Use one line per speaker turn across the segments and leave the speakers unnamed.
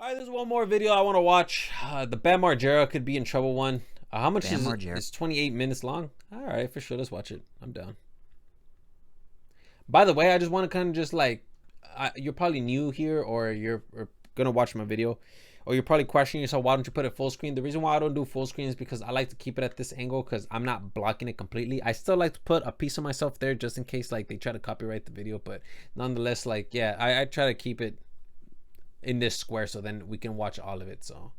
All right, there's one more video I want to watch. The Bam Margera could be in trouble one. How much
Bam
is it?
Margera.
It's 28 minutes long. All right, for sure. Let's watch it. I'm down. By the way, I just want to kind of just like, you're probably new here, or you're gonna watch my video, or you're probably questioning yourself, why don't you put it full screen? The reason why I don't do full screen is because I like to keep it at this angle because I'm not blocking it completely. I still like to put a piece of myself there just in case like they try to copyright the video, but nonetheless, like, yeah, I try to keep it in this square so then we can watch all of it. So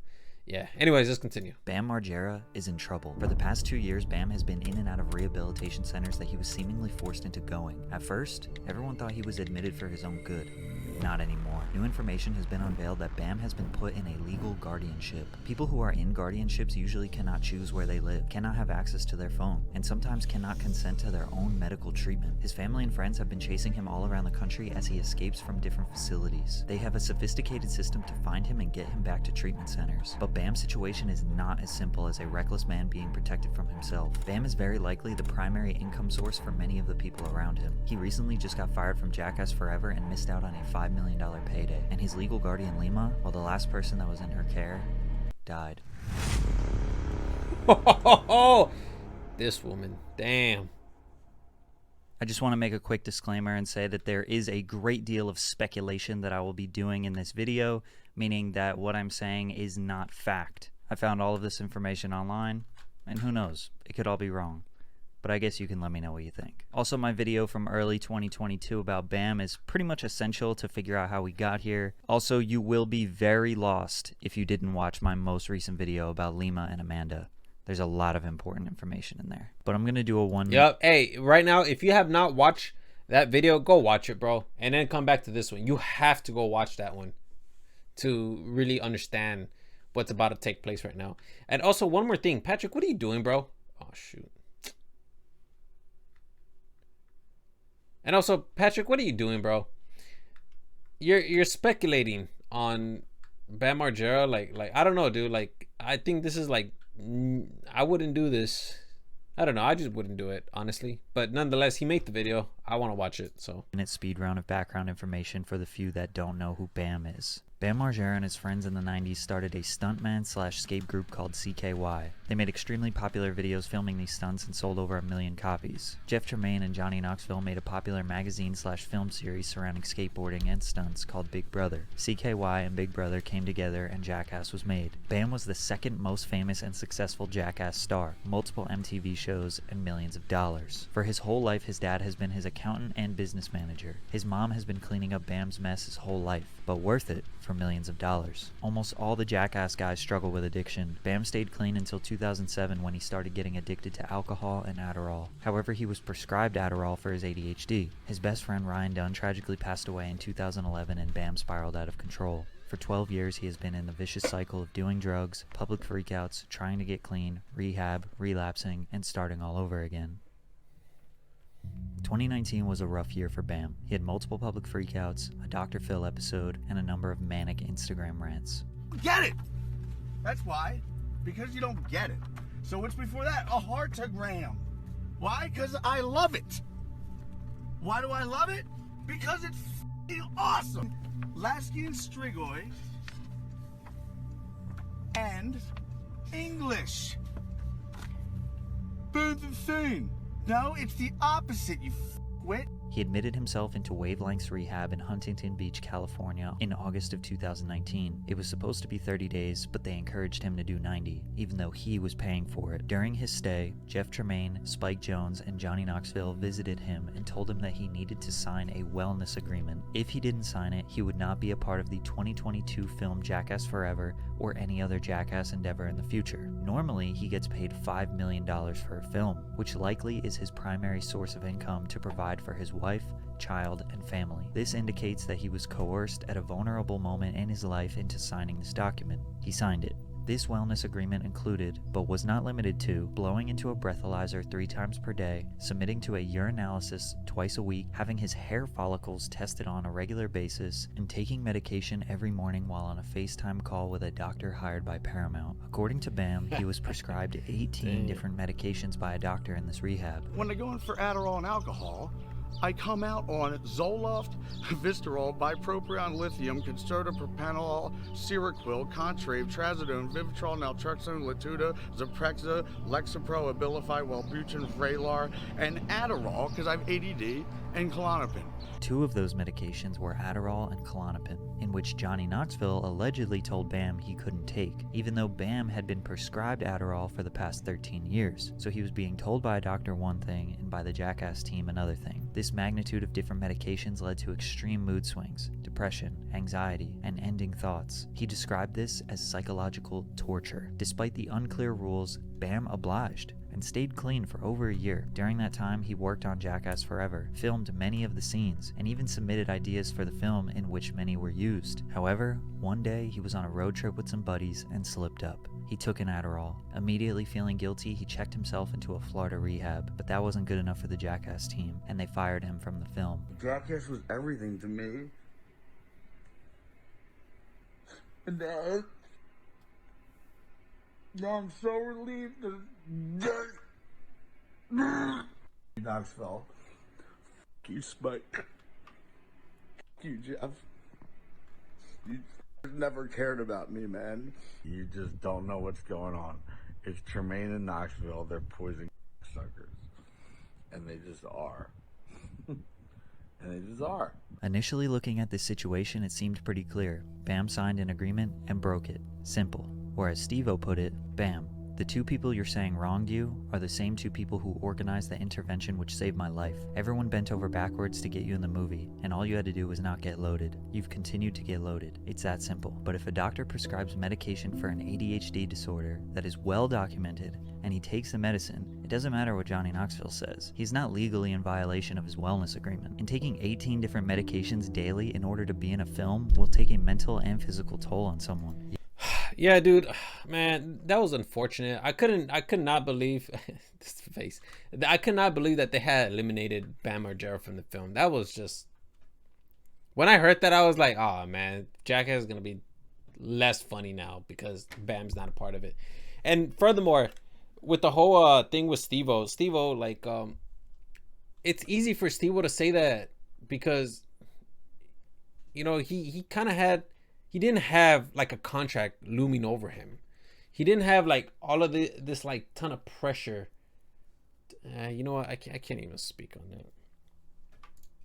yeah, anyways, let's continue.
Bam Margera is in trouble. For the past 2 years, Bam has been in and out of rehabilitation centers that he was seemingly forced into going. At first, everyone thought he was admitted for his own good. Not anymore. New information has been unveiled that Bam has been put in a legal guardianship. People who are in guardianships usually cannot choose where they live, cannot have access to their phone, and sometimes cannot consent to their own medical treatment. His family and friends have been chasing him all around the country as he escapes from different facilities. They have a sophisticated system to find him and get him back to treatment centers. But Bam's situation is not as simple as a reckless man being protected from himself. Bam is very likely the primary income source for many of the people around him. He recently just got fired from Jackass Forever and missed out on a $5 million payday. And his legal guardian Lima, well, the last person that was in her care, died.
This woman, damn.
I just want to make a quick disclaimer and say that there is a great deal of speculation that I will be doing in this video, meaning that what I'm saying is not fact. I found all of this information online, and who knows, it could all be wrong. But I guess you can let me know what you think. Also, my video from early 2022 about Bam is pretty much essential to figure out how we got here. Also, you will be very lost if you didn't watch my most recent video about Lima and Amanda. There's a lot of important information in there. But I'm going to do a 1 minute.
Yep. Hey, right now, if you have not watched that video, go watch it, bro. And then come back to this one. You have to go watch that one to really understand what's about to take place right now. And also, one more thing. Patrick, what are you doing, bro? Oh, shoot. And also, Patrick, what are you doing, bro? You're speculating on Bam Margera. Like I don't know, dude. Like, I think this is like, I wouldn't do this. I don't know. I just wouldn't do it, honestly. But nonetheless, he made the video. I want to watch it. So,
minute speed round of background information for the few that don't know who Bam is. Bam Margera and his friends in the 90s started a stuntman slash skate group called CKY. They made extremely popular videos filming these stunts and sold over 1 million copies. Jeff Tremaine and Johnny Knoxville made a popular magazine slash film series surrounding skateboarding and stunts called Big Brother. CKY and Big Brother came together and Jackass was made. Bam was the second most famous and successful Jackass star, multiple MTV shows, and millions of dollars. For his whole life, his dad has been his accountant and business manager. His mom has been cleaning up Bam's mess his whole life, but worth it for millions of dollars. Almost all the Jackass guys struggle with addiction. Bam stayed clean until 2007 when he started getting addicted to alcohol and Adderall. However, he was prescribed Adderall for his ADHD. His best friend Ryan Dunn tragically passed away in 2011 and Bam spiraled out of control. For 12 years, he has been in the vicious cycle of doing drugs, public freakouts, trying to get clean, rehab, relapsing, and starting all over again. 2019 was a rough year for Bam. He had multiple public freakouts, a Dr. Phil episode, and a number of manic Instagram rants.
Get it! That's why. Because you don't get it. So what's before that? A heartogram. Why? Because I love it. Why do I love it? Because it's f***ing awesome. Lasky and Strigoi and English. That's insane. No, it's the opposite, you f***wit.
He admitted himself into Wavelengths Rehab in Huntington Beach, California in August of 2019. It was supposed to be 30 days, but they encouraged him to do 90, even though he was paying for it. During his stay, Jeff Tremaine, Spike Jones, and Johnny Knoxville visited him and told him that he needed to sign a wellness agreement. If he didn't sign it, he would not be a part of the 2022 film Jackass Forever or any other Jackass endeavor in the future. Normally, he gets paid $5 million for a film, which likely is his primary source of income to provide for his wife, child, and family. This indicates that he was coerced at a vulnerable moment in his life into signing this document. He signed it. This wellness agreement included, but was not limited to, blowing into a breathalyzer 3 times per day, submitting to a urinalysis twice a week, having his hair follicles tested on a regular basis, and taking medication every morning while on a FaceTime call with a doctor hired by Paramount. According to Bam, he was prescribed 18 different medications by a doctor in this rehab.
When they go in for Adderall and alcohol, I come out on Zoloft, Vistarol, Bipropion, Lithium, Concerta, Propanolol, Seroquel, Contrave, Trazodone, Vivitrol, Naltrexone, Latuda, Zyprexa, Lexapro, Abilify, Wellbutrin, Vraylar, and Adderall, because I have ADD, and Klonopin.
Two of those medications were Adderall and Klonopin, in which Johnny Knoxville allegedly told Bam he couldn't take, even though Bam had been prescribed Adderall for the past 13 years. So he was being told by a doctor one thing and by the Jackass team another thing. This magnitude of different medications led to extreme mood swings, depression, anxiety, and ending thoughts. He described this as psychological torture. Despite the unclear rules, Bam obliged and stayed clean for over a year. During that time, he worked on Jackass Forever, filmed many of the scenes, and even submitted ideas for the film in which many were used. However, one day he was on a road trip with some buddies and slipped up. He took an Adderall. Immediately feeling guilty, he checked himself into a Florida rehab, but that wasn't good enough for the Jackass team, and they fired him from the film.
Jackass was everything to me. And now I'm so relieved that Knoxville. F you, Spike. F you, Jeff. You never cared about me, man. You just don't know what's going on. It's Tremaine and Knoxville. They're poison suckers. And they just are. And they just are.
Initially looking at this situation, it seemed pretty clear. Bam signed an agreement and broke it. Simple. Or as Steve-O put it, Bam, the two people you're saying wronged you are the same two people who organized the intervention which saved my life. Everyone bent over backwards to get you in the movie, and all you had to do was not get loaded. You've continued to get loaded. It's that simple. But if a doctor prescribes medication for an ADHD disorder that is well documented, and he takes the medicine, it doesn't matter what Johnny Knoxville says. He's not legally in violation of his wellness agreement. And taking 18 different medications daily in order to be in a film will take a mental and physical toll on someone.
Yeah, dude, man, that was unfortunate. I could not believe this face. I could not believe that they had eliminated Bam Margera from the film. That was just, when I heard that, I was like, oh man, Jackass is gonna be less funny now because Bam's not a part of it. And furthermore, with the whole thing with Steve-O, like, it's easy for Steve-O to say that because, you know, he kind of had. He didn't have like a contract looming over him. He didn't have like all of this like ton of pressure. You know what? I can't even speak on that.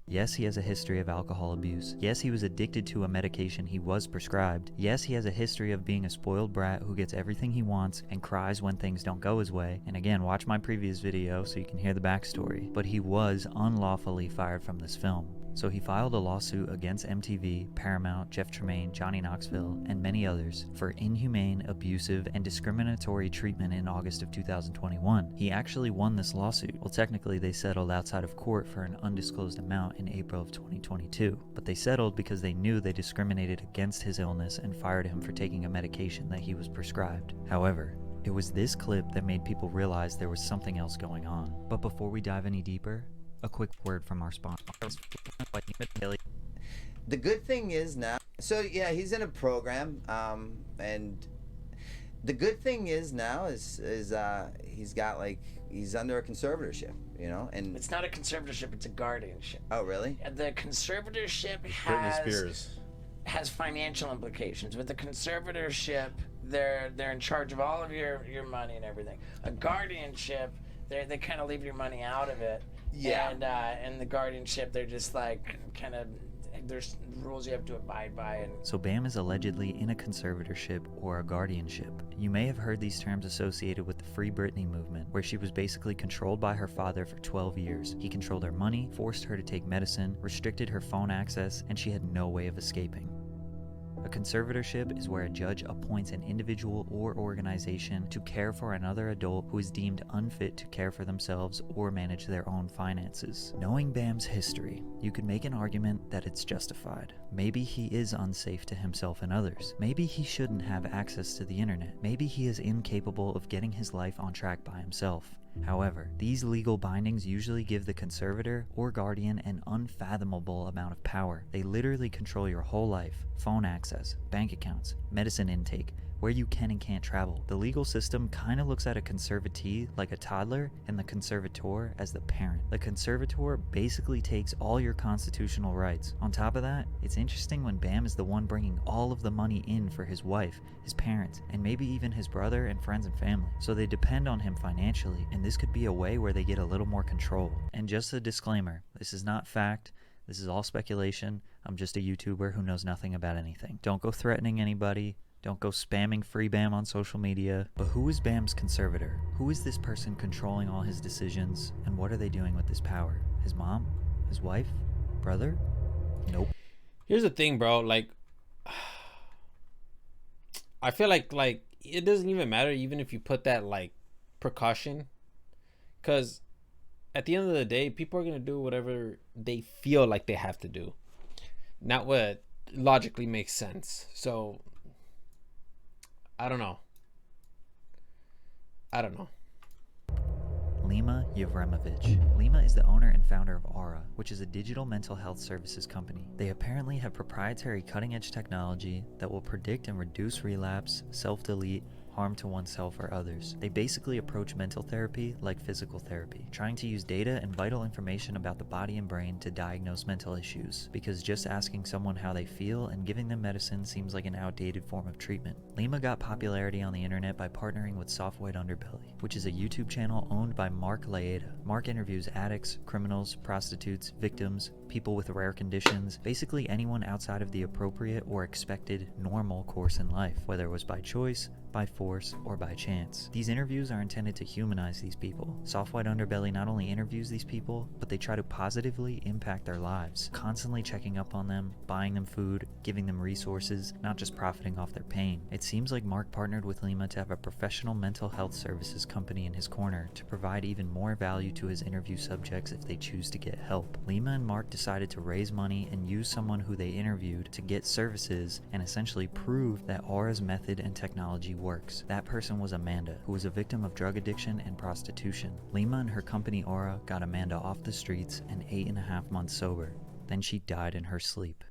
Yes, he has a history of alcohol abuse. Yes, he was addicted to a medication he was prescribed. Yes, he has a history of being a spoiled brat who gets everything he wants and cries when things don't go his way. And again, watch my previous video so you can hear the backstory. But he was unlawfully fired from this film. So he filed a lawsuit against MTV, Paramount, Jeff Tremaine, Johnny Knoxville, and many others for inhumane, abusive, and discriminatory treatment in August of 2021. He actually won this lawsuit. Well, technically they settled outside of court for an undisclosed amount in April of 2022. But they settled because they knew they discriminated against his illness and fired him for taking a medication that he was prescribed. However, it was this clip that made people realize there was something else going on. But before we dive any deeper, a quick word from our sponsor.
The good thing is now, so yeah, he's in a program, and the good thing is now is he's got like, he's under a conservatorship, you know, and
it's not a conservatorship, it's a guardianship.
Oh, really?
The conservatorship has financial implications. With the conservatorship, they're in charge of all of your money and everything. A guardianship, they kind of leave your money out of it.
Yeah.
And the guardianship, they're just like kind of, there's rules you have to abide by. And
so Bam is allegedly in a conservatorship or a guardianship. You may have heard these terms associated with the Free Britney movement, where she was basically controlled by her father for 12 years. He controlled her money, forced her to take medicine, restricted her phone access, and she had no way of escaping. A conservatorship is where a judge appoints an individual or organization to care for another adult who is deemed unfit to care for themselves or manage their own finances. Knowing Bam's history, you could make an argument that it's justified. Maybe he is unsafe to himself and others. Maybe he shouldn't have access to the internet. Maybe he is incapable of getting his life on track by himself. However, these legal bindings usually give the conservator or guardian an unfathomable amount of power. They literally control your whole life, phone access, bank accounts, medicine intake, where you can and can't travel. The legal system kind of looks at a conservatee like a toddler and the conservator as the parent. The conservator basically takes all your constitutional rights. On top of that, it's interesting when Bam is the one bringing all of the money in for his wife, his parents, and maybe even his brother and friends and family. So they depend on him financially, and this could be a way where they get a little more control. And just a disclaimer, this is not fact. This is all speculation. I'm just a YouTuber who knows nothing about anything. Don't go threatening anybody. Don't go spamming free Bam on social media. But who is Bam's conservator? Who is this person controlling all his decisions? And what are they doing with this power? His mom? His wife? Brother? Nope.
Here's the thing, bro. Like, I feel like it doesn't even matter even if you put that like precaution, because at the end of the day, people are gonna do whatever they feel like they have to do, not what logically makes sense. So I don't know.
Lima Yevremovich. Lima is the owner and founder of Aura, which is a digital mental health services company. They apparently have proprietary cutting-edge technology that will predict and reduce relapse, self-delete, harm to oneself or others. They basically approach mental therapy like physical therapy, trying to use data and vital information about the body and brain to diagnose mental issues, because just asking someone how they feel and giving them medicine seems like an outdated form of treatment. Lima got popularity on the internet by partnering with Soft White Underbelly, which is a YouTube channel owned by Mark Laeda. Mark interviews addicts, criminals, prostitutes, victims, people with rare conditions, basically anyone outside of the appropriate or expected normal course in life, whether it was by choice, by force, or by chance. These interviews are intended to humanize these people. Soft White Underbelly not only interviews these people, but they try to positively impact their lives, constantly checking up on them, buying them food, giving them resources, not just profiting off their pain. It seems like Mark partnered with Lima to have a professional mental health services company in his corner to provide even more value to his interview subjects if they choose to get help. Lima and Mark decided to raise money and use someone who they interviewed to get services and essentially prove that Aura's method and technology works. That person was Amanda, who was a victim of drug addiction and prostitution. Lima and her company Aura got Amanda off the streets and 8.5 months sober. Then she died in her sleep.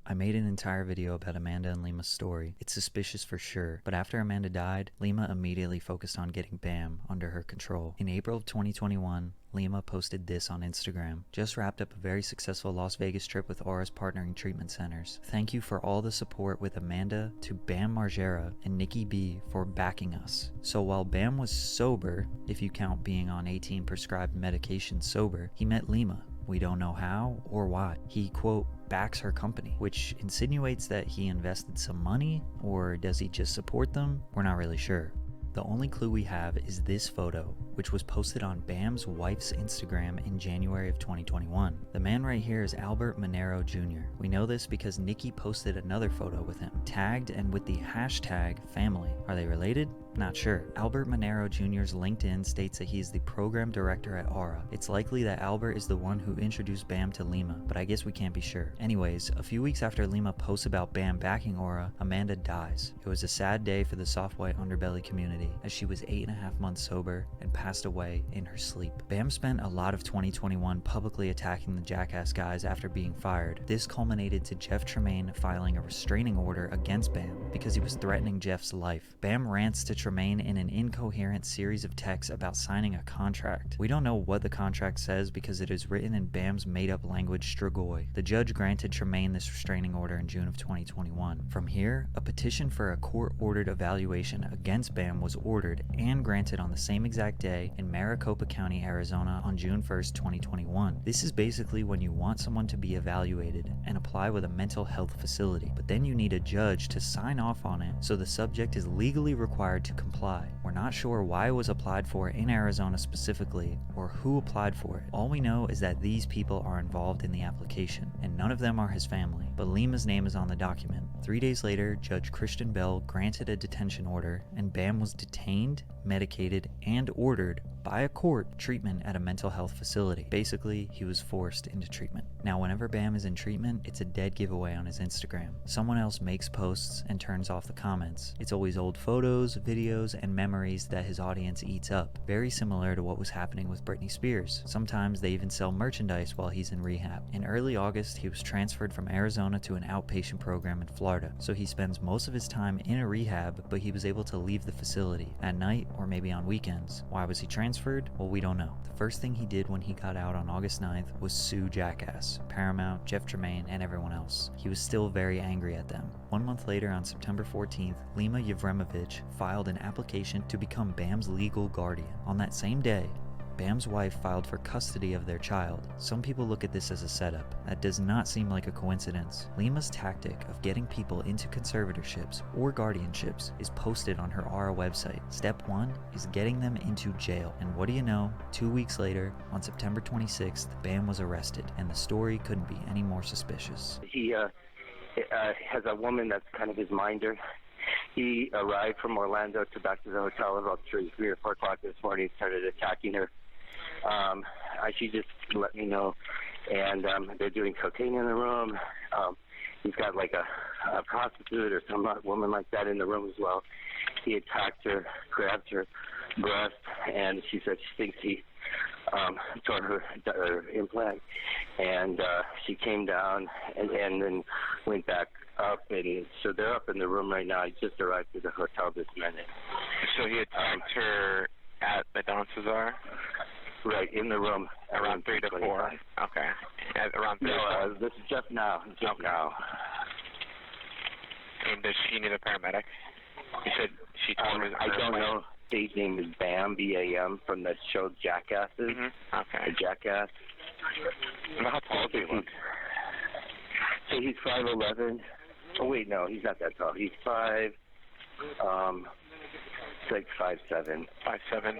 I made an entire video about Amanda and Lima's story. It's suspicious for sure, but after Amanda died, Lima immediately focused on getting Bam under her control. In April of 2021, Lima posted this on Instagram. Just wrapped up a very successful Las Vegas trip with Aura's partnering treatment centers. Thank you for all the support with Amanda, to Bam Margera and Nikki B for backing us. So while Bam was sober, if you count being on 18 prescribed medications sober, he met Lima. We don't know how or why. He, quote, backs her company, which insinuates that he invested some money, or does he just support them? We're not really sure. The only clue we have is this photo, which was posted on Bam's wife's Instagram in January of 2021. The man right here is Albert Monero Jr. We know this because Nikki posted another photo with him, tagged and with the hashtag family. Are they related? Not sure. Albert Monero Jr.'s LinkedIn states that he is the program director at Aura. It's likely that Albert is the one who introduced Bam to Lima, but I guess we can't be sure. Anyways, a few weeks after Lima posts about Bam backing Aura, Amanda dies. It was a sad day for the Soft White Underbelly community, as she was 8.5 months sober and passed away in her sleep. Bam spent a lot of 2021 publicly attacking the Jackass guys after being fired. This culminated to Jeff Tremaine filing a restraining order against Bam because he was threatening Jeff's life. Bam rants to Tremaine in an incoherent series of texts about signing a contract. We don't know what the contract says because it is written in Bam's made-up language Strigoi. The judge granted Tremaine this restraining order in June of 2021. From here, a petition for a court-ordered evaluation against Bam was ordered and granted on the same exact day in Maricopa County, Arizona on June 1st, 2021. This is basically when you want someone to be evaluated and apply with a mental health facility, but then you need a judge to sign off on it, so the subject is legally required to comply. We're not sure why it was applied for in Arizona specifically, or who applied for it. All we know is that these people are involved in the application, and none of them are his family, but Lima's name is on the document. 3 days later, Judge Christian Bell granted a detention order, and Bam was detained, medicated, and ordered ordered by a court treatment at a mental health facility. Basically, he was forced into treatment. Now, whenever Bam is in treatment, it's a dead giveaway on his Instagram. Someone else makes posts and turns off the comments. It's always old photos, videos, and memories that his audience eats up. Very similar to what was happening with Britney Spears. Sometimes they even sell merchandise while he's in rehab. In early August, he was transferred from Arizona to an outpatient program in Florida. So he spends most of his time in a rehab, but he was able to leave the facility at night or maybe on weekends. Why was he transferred? Well, we don't know. The first thing he did when he got out on August 9th was sue Jackass, Paramount, Jeff Tremaine, and everyone else. He was still very angry at them. 1 month later, on September 14th, Lima Yevremovich filed an application to become Bam's legal guardian. On that same day, Bam's wife filed for custody of their child. Some people look at this as a setup. That does not seem like a coincidence. Lima's tactic of getting people into conservatorships or guardianships is posted on her Aura website. Step 1 is getting them into jail. And what do you know? 2 weeks later, on September 26th, Bam was arrested, and the story couldn't be any more suspicious.
He has a woman that's kind of his minder. He arrived from Orlando back to the hotel about 3 or 4 o'clock this morning, started attacking her. She just let me know, and they're doing cocaine in the room. He's got like a prostitute or some woman like that in the room as well. He attacked her, grabbed her breast, and she said she thinks he tore her implant, and she came down and then went back up, and so they're up in the room right now. I just arrived to the hotel this minute.
So he attacked her at the Don Cesar?
Right, in the room.
Around 3 to 4. Okay. Around 3 to 4.
This is just now. Now.
And does she need a paramedic? You said she told her.
I don't know. His name is Bam, B-A-M, from the show Jackasses.
Mm-hmm. Okay.
The Jackass.
How tall does he look?
So he's 5'11". Oh, wait, no, he's not that tall. He's 5'7".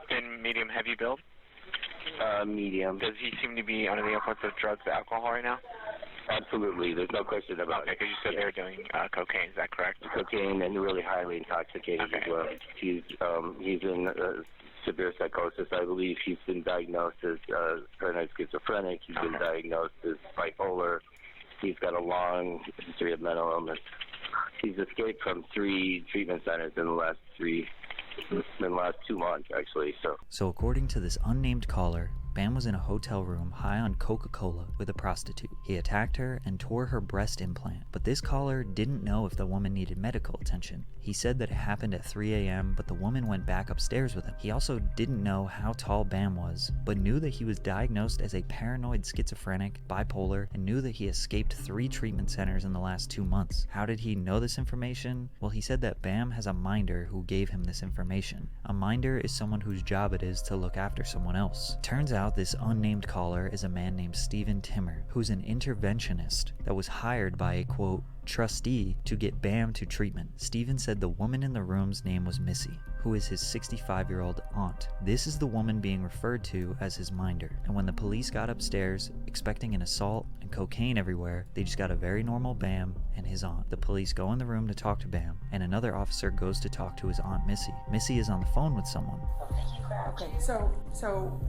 Thin, medium, heavy build?
Medium.
Does he seem to be under the influence of drugs, alcohol right now?
Absolutely. There's no question about it.
Okay, because you said they were doing cocaine. Is that correct?
Cocaine, and really highly intoxicated as well. He's in severe psychosis. I believe he's been diagnosed as paranoid schizophrenic. He's been diagnosed as bipolar. He's got a long history of mental illness. He's escaped from 3 treatment centers in the last 2 months, actually.
So according to this unnamed caller, Bam was in a hotel room high on Coca-Cola with a prostitute. He attacked her and tore her breast implant, but this caller didn't know if the woman needed medical attention. He said that it happened at 3 a.m., but the woman went back upstairs with him. He also didn't know how tall Bam was, but knew that he was diagnosed as a paranoid schizophrenic, bipolar, and knew that he escaped 3 treatment centers in the last 2 months. How did he know this information? Well, he said that Bam has a minder who gave him this information. A minder is someone whose job it is to look after someone else. Turns out this unnamed caller is a man named Steven Timmer, who's an interventionist that was hired by a, quote, trustee to get Bam to treatment. Steven said the woman in the room's name was Missy, who is his 65-year-old aunt. This is the woman being referred to as his minder. And when the police got upstairs, expecting an assault and cocaine everywhere, they just got a very normal Bam and his aunt. The police go in the room to talk to Bam, and another officer goes to talk to his aunt Missy. Missy is on the phone with someone.
Okay, so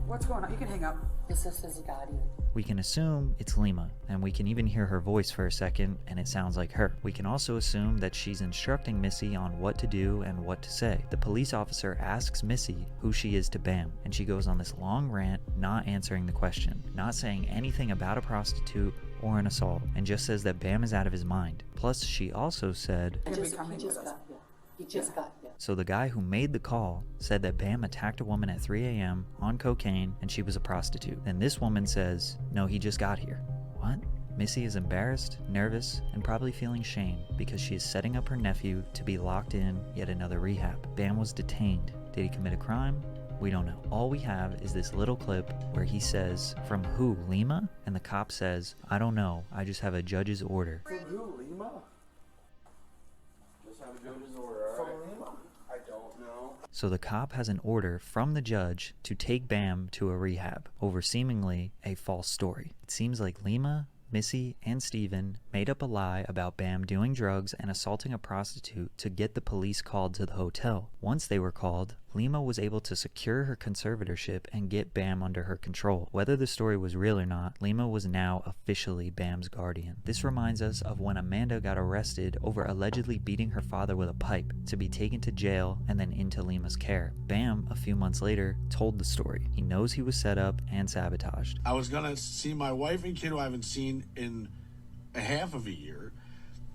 what's going on? You can hang up. This is his guardian.
We can assume it's Lima, and we can even hear her voice for a second, and it sounds like her. We can also assume that she's instructing Missy on what to do and what to say. The police officer asks Missy who she is to Bam, and she goes on this long rant, not answering the question, not saying anything about a prostitute or an assault, and just says that Bam is out of his mind. Plus, she also said,
He just got here.
So the guy who made the call said that Bam attacked a woman at 3 a.m. on cocaine and she was a prostitute. Then this woman says, no, he just got here. What? Missy is embarrassed, nervous, and probably feeling shame because she is setting up her nephew to be locked in yet another rehab. Bam was detained. Did he commit a crime? We don't know. All we have is this little clip where he says, from who, Lima? And the cop says, I don't know, I just have a judge's order.
From who, Lima? Just have a judge's order, all right? From Lima? I don't know.
So the cop has an order from the judge to take Bam to a rehab over seemingly a false story. It seems like Lima Missy and Steven made up a lie about Bam doing drugs and assaulting a prostitute to get the police called to the hotel. Once they were called, Lima was able to secure her conservatorship and get Bam under her control. Whether the story was real or not, Lima was now officially Bam's guardian. This reminds us of when Amanda got arrested over allegedly beating her father with a pipe to be taken to jail and then into Lima's care. Bam, a few months later, told the story. He knows he was set up and sabotaged.
I was gonna see my wife and kid who I haven't seen in a half of a year,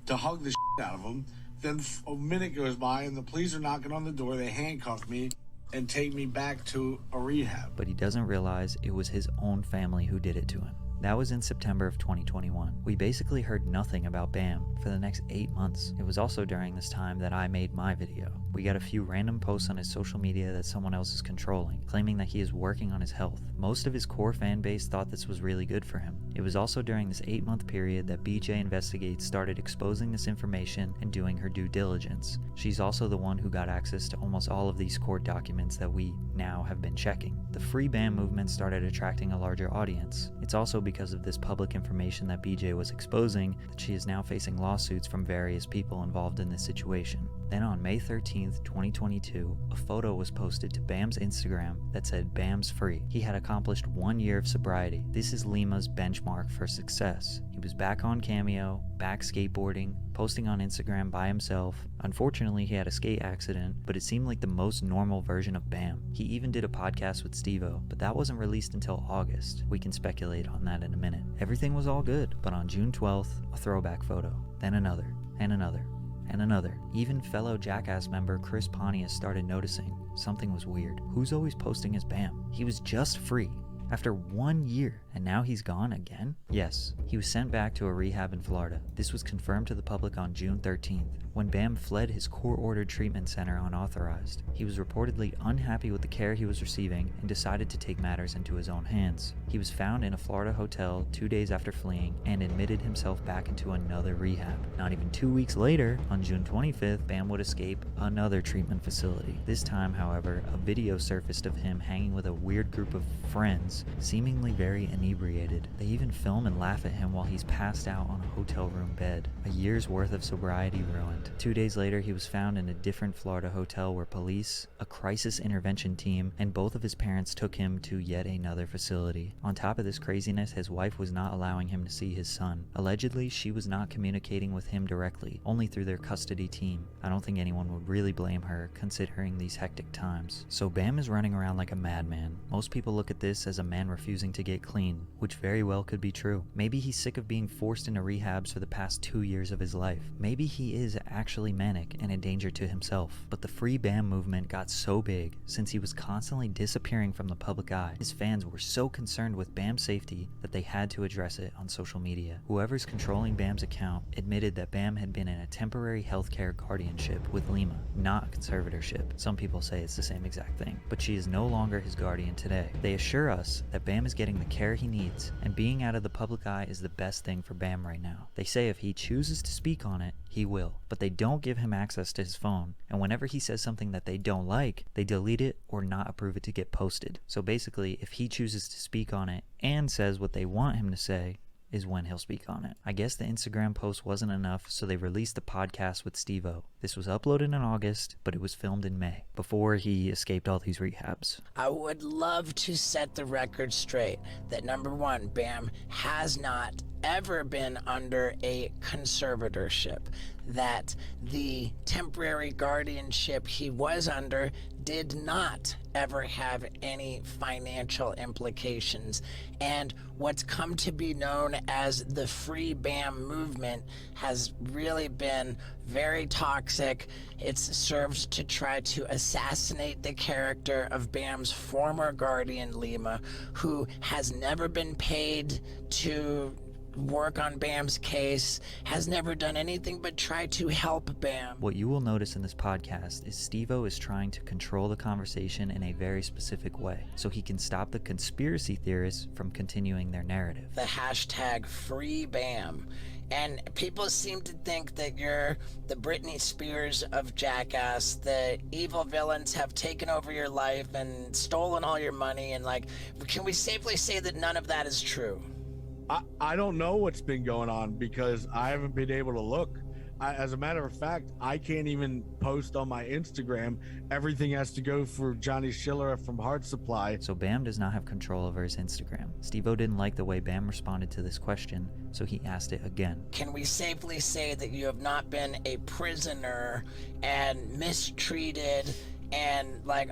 to hug the shit out of them. Then a minute goes by and the police are knocking on the door. They handcuff me and take me back to a rehab.
But he doesn't realize it was his own family who did it to him. That was in September of 2021. We basically heard nothing about Bam for the next 8 months. It was also during this time that I made my video. We got a few random posts on his social media that someone else is controlling, claiming that he is working on his health. Most of his core fan base thought this was really good for him. It was also during this 8-month period that BJ Investigates started exposing this information and doing her due diligence. She's also the one who got access to almost all of these court documents that we now have been checking. The Free Bam movement started attracting a larger audience. It's also because of this public information that BJ was exposing that she is now facing lawsuits from various people involved in this situation. Then on May 13th, 2022, a photo was posted to Bam's Instagram that said Bam's free. He had accomplished 1 year of sobriety. This is Lima's benchmark for success. He was back on Cameo, back skateboarding, posting on Instagram by himself. Unfortunately, he had a skate accident, but it seemed like the most normal version of Bam. He even did a podcast with Steve-O, but that wasn't released until August. We can speculate on that in a minute. Everything was all good, but on June 12th, a throwback photo, then another, and another, and another. Even fellow Jackass member Chris Pontius started noticing something was weird. Who's always posting as Bam? He was just free after 1 year, and now he's gone again? Yes, he was sent back to a rehab in Florida. This was confirmed to the public on June 13th, when Bam fled his court-ordered treatment center unauthorized. He was reportedly unhappy with the care he was receiving and decided to take matters into his own hands. He was found in a Florida hotel 2 days after fleeing and admitted himself back into another rehab. Not even 2 weeks later, on June 25th, Bam would escape another treatment facility. This time, however, a video surfaced of him hanging with a weird group of friends, seemingly very inebriated. They even film and laugh at him while he's passed out on a hotel room bed. A year's worth of sobriety ruined. 2 days later, he was found in a different Florida hotel where police, a crisis intervention team, and both of his parents took him to yet another facility. On top of this craziness, his wife was not allowing him to see his son. Allegedly, she was not communicating with him directly, only through their custody team. I don't think anyone would really blame her, considering these hectic times. So Bam is running around like a madman. Most people look at this as a man refusing to get clean, which very well could be true. Maybe he's sick of being forced into rehabs for the past 2 years of his life. Maybe he is actually manic and a danger to himself. But the Free Bam movement got so big since he was constantly disappearing from the public eye. His fans were so concerned with Bam's safety that they had to address it on social media. Whoever's controlling Bam's account admitted that Bam had been in a temporary healthcare guardianship with Lima, not a conservatorship. Some people say it's the same exact thing, but she is no longer his guardian today. They assure us that Bam is getting the care he needs, and being out of the public eye is the best thing for Bam right now. They say if he chooses to speak on it, he will, but they don't give him access to his phone, and whenever he says something that they don't like, they delete it or not approve it to get posted. So basically, if he chooses to speak on it and says what they want him to say, is when he'll speak on it. I guess the Instagram post wasn't enough, so they released the podcast with Steve-O. This was uploaded in August, but it was filmed in May, before he escaped all these rehabs.
I would love to set the record straight that number one, Bam has not ever been under a conservatorship, that the temporary guardianship he was under did not ever have any financial implications, and what's come to be known as the Free Bam movement has really been very toxic. It's served to try to assassinate the character of Bam's former guardian, Lima, who has never been paid to work on Bam's case, has never done anything but try to help Bam.
What you will notice in this podcast is Steve-O is trying to control the conversation in a very specific way, so he can stop the conspiracy theorists from continuing their narrative.
The hashtag Free Bam. And people seem to think that you're the Britney Spears of Jackass. The evil villains have taken over your life and stolen all your money. And can we safely say that none of that is true?
I don't know what's been going on because I haven't been able to look. As a matter of fact, I can't even post on my Instagram. Everything has to go for Johnny Schiller from Heart Supply.
So Bam does not have control over his Instagram. Steve-O didn't like the way Bam responded to this question, so he asked it again.
Can we safely say that you have not been a prisoner and mistreated and like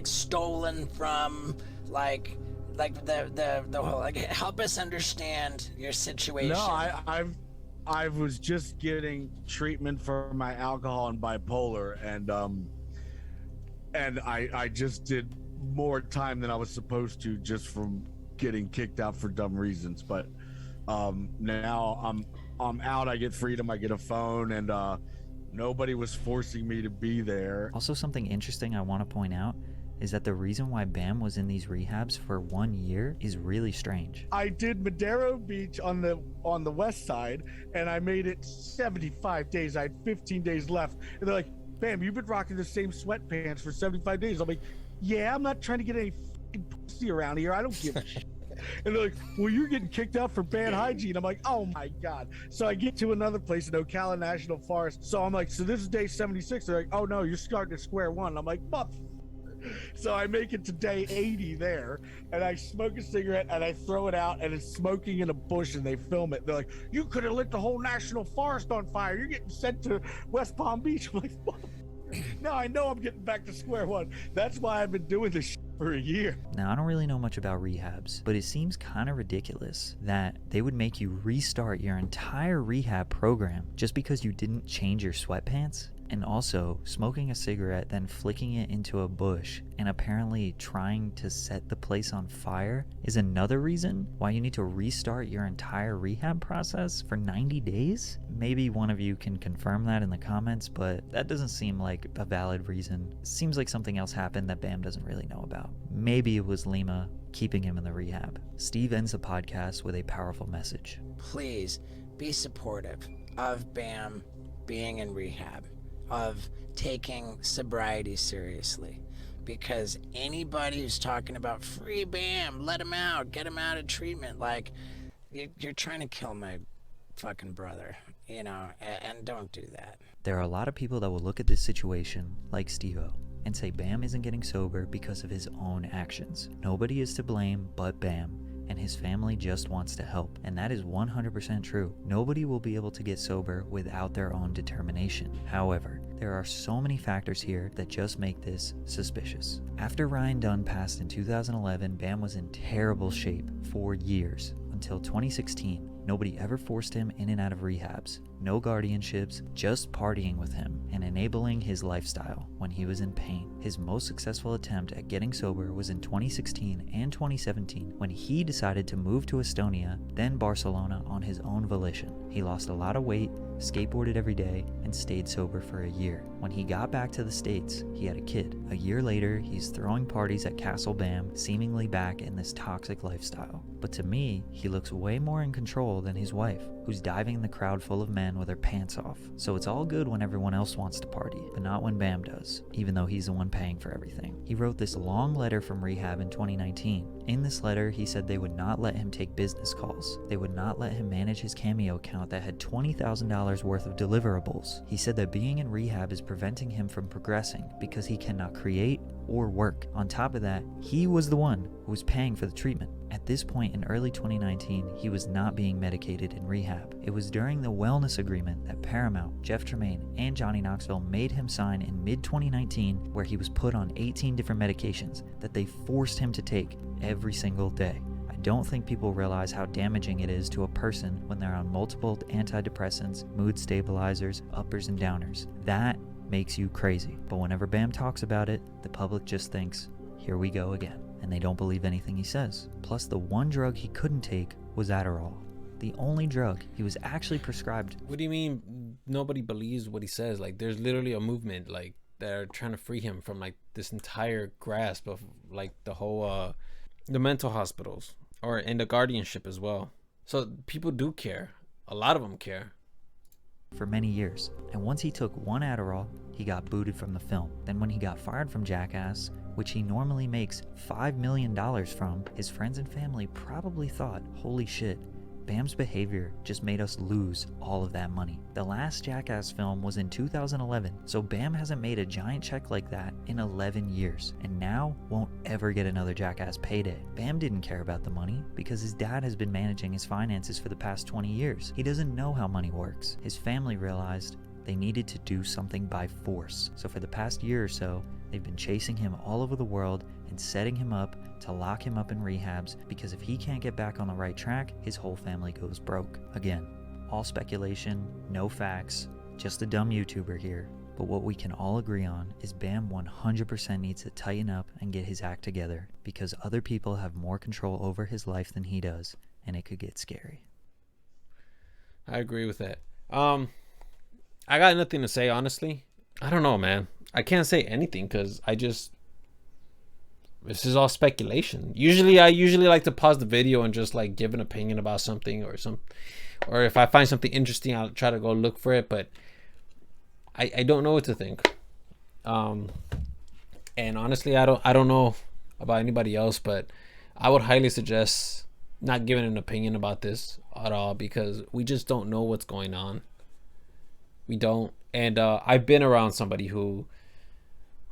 stolen from like the whole, like, help us understand your situation.
No, I was just getting treatment for my alcohol and bipolar, and I just did more time than I was supposed to just from getting kicked out for dumb reasons. But now I'm out. I get freedom. I get a phone, and nobody was forcing me to be there.
Also, something interesting I want to point out is that the reason why Bam was in these rehabs for 1 year is really strange.
I did Madero Beach on the west side, and I made it 75 days. I had 15 days left. And they're like, Bam, you've been rocking the same sweatpants for 75 days. I'm like, yeah, I'm not trying to get any fucking pussy around here. I don't give a shit. And they're like, well, you're getting kicked out for bad hygiene. I'm like, oh my God. So I get to another place in Ocala National Forest. So I'm like, so this is day 76. They're like, oh no, you're starting at square one. I'm like, so I make it to day 80 there, and I smoke a cigarette, and I throw it out, and it's smoking in a bush, and they film it. They're like, you could have lit the whole national forest on fire. You're getting sent to West Palm Beach. I'm like, what? Now I know I'm getting back to square one. That's why I've been doing this shit for a year.
Now, I don't really know much about rehabs, but it seems kind of ridiculous that they would make you restart your entire rehab program just because you didn't change your sweatpants. And also, smoking a cigarette, then flicking it into a bush, and apparently trying to set the place on fire is another reason why you need to restart your entire rehab process for 90 days? Maybe one of you can confirm that in the comments, but that doesn't seem like a valid reason. It seems like something else happened that Bam doesn't really know about. Maybe it was Lima keeping him in the rehab. Steve ends the podcast with a powerful message.
Please be supportive of Bam being in rehab, of taking sobriety seriously, because anybody who's talking about free Bam, let him out, get him out of treatment, like, you're trying to kill my fucking brother, and don't do that.
There are a lot of people that will look at this situation like Steve-O and say Bam isn't getting sober because of his own actions. Nobody is to blame but Bam, and his family just wants to help. And that is 100% true. Nobody will be able to get sober without their own determination. However, there are so many factors here that just make this suspicious. After Ryan Dunn passed in 2011, Bam was in terrible shape for years, until 2016. Nobody ever forced him in and out of rehabs. No guardianships, just partying with him and enabling his lifestyle when he was in pain. His most successful attempt at getting sober was in 2016 and 2017 when he decided to move to Estonia, then Barcelona on his own volition. He lost a lot of weight, skateboarded every day, and stayed sober for a year. When he got back to the States, he had a kid. A year later, he's throwing parties at Castle Bam, seemingly back in this toxic lifestyle. But to me, he looks way more in control than his wife, who's diving in the crowd full of men with her pants off. So it's all good when everyone else wants to party, but not when Bam does, even though he's the one paying for everything. He wrote this long letter from rehab in 2019. In this letter, he said they would not let him take business calls. They would not let him manage his Cameo account that had $20,000 worth of deliverables. He said that being in rehab is preventing him from progressing because he cannot create or work. On top of that, he was the one who was paying for the treatment. At this point in early 2019, he was not being medicated in rehab. It was during the wellness agreement that Paramount, Jeff Tremaine, and Johnny Knoxville made him sign in mid-2019, where he was put on 18 different medications that they forced him to take every single day. I don't think people realize how damaging it is to a person when they're on multiple antidepressants, mood stabilizers, uppers and downers. That makes you crazy. But whenever Bam talks about it, the public just thinks, here we go again. And they don't believe anything he says. Plus, the one drug he couldn't take was Adderall. The only drug he was actually prescribed.
What do you mean nobody believes what he says? Like, there's literally a movement, like, they're trying to free him from, like, this entire grasp of, like, the whole, the mental hospitals, and the guardianship as well. So people do care. A lot of them care.
for many years. And once he took one Adderall, he got booted from the film. Then when he got fired from Jackass, which he normally makes $5 million from, his friends and family probably thought, holy shit, Bam's behavior just made us lose all of that money. The last Jackass film was in 2011, so Bam hasn't made a giant check like that in 11 years, and now won't ever get another Jackass payday. Bam didn't care about the money because his dad has been managing his finances for the past 20 years. He doesn't know how money works. His family realized they needed to do something by force, so for the past year or so, they've been chasing him all over the world and setting him up to lock him up in rehabs, because if he can't get back on the right track, his whole family goes broke. Again, all speculation, no facts, just a dumb YouTuber here. But what we can all agree on is Bam 100% needs to tighten up and get his act together, because other people have more control over his life than he does, and it could get scary.
I agree with that. I got nothing to say, honestly. I don't know, man. I can't say anything because this is all speculation. I usually like to pause the video and just like give an opinion about something or if I find something interesting, I'll try to go look for it, but I don't know what to think. And honestly, I don't know about anybody else, but I would highly suggest not giving an opinion about this at all, because we just don't know what's going on. We don't. And I've been around somebody who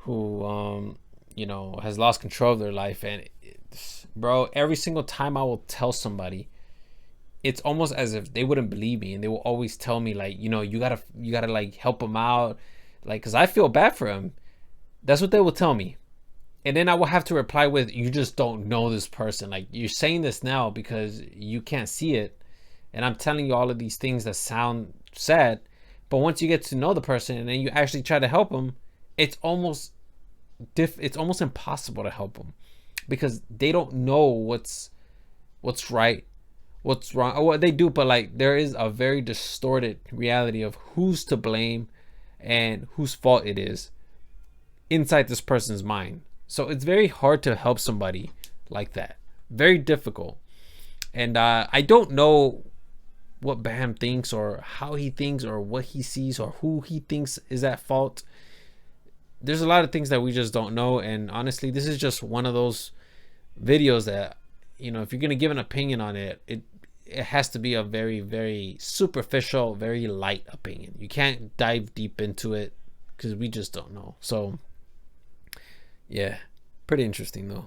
has lost control of their life, and bro, every single time I will tell somebody, it's almost as if they wouldn't believe me, and they will always tell me like, you gotta like help him out, like, because I feel bad for him. That's what they will tell me, and then I will have to reply with, you just don't know this person. Like, you're saying this now because you can't see it, and I'm telling you all of these things that sound sad, but once you get to know the person and then you actually try to help them, it's almost impossible to help them, because they don't know what's right, what's wrong, or what they do. But like, there is a very distorted reality of who's to blame and whose fault it is inside this person's mind. So it's very hard to help somebody like that. Very difficult. And I don't know what Bam thinks, or how he thinks, or what he sees, or who he thinks is at fault. There's a lot of things that we just don't know, and honestly, this is just one of those videos that, if you're gonna give an opinion on it, it has to be a very, very superficial, very light opinion. You can't dive deep into it because we just don't know. So yeah, pretty interesting though.